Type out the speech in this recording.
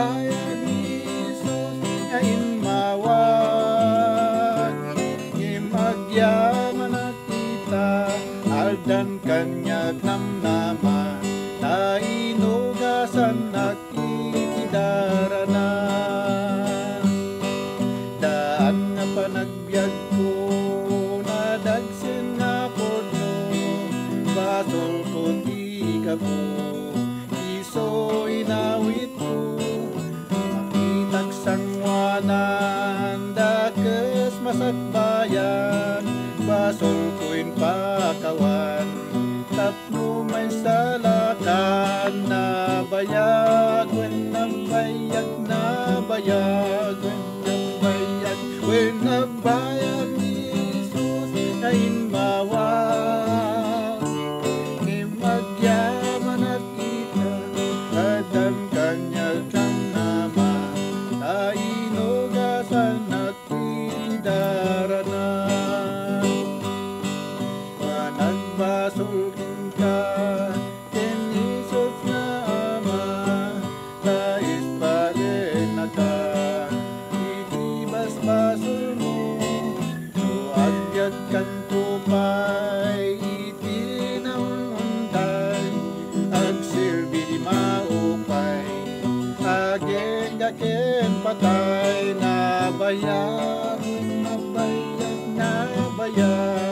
bayad ni Jesus nga inmawag. Imagyaman na kita, aldan kanyag namnaman, nainugasan nakikidarana. Daan nga panagbiag ko, nadagsin nga podno, basol ko di ka po, iso inawit ko, makitag sangwanan, dakes masakbayan, basol ko'y pakawan, tapno may salakan, nabayag, when nabayag, nabayag, when nabayag ni Jesus na inmawag. Imagyaman at kita, kadan kanyag ng naman, nainugasan at indarana. Managbasulkin ka, ken Jesus na Ama, nais pa rin na ka, basol mo, no agyat kan tupay, itinangunday, agsilbi di maupay, agen gaken patay, nabayag, nabayag, nabayag.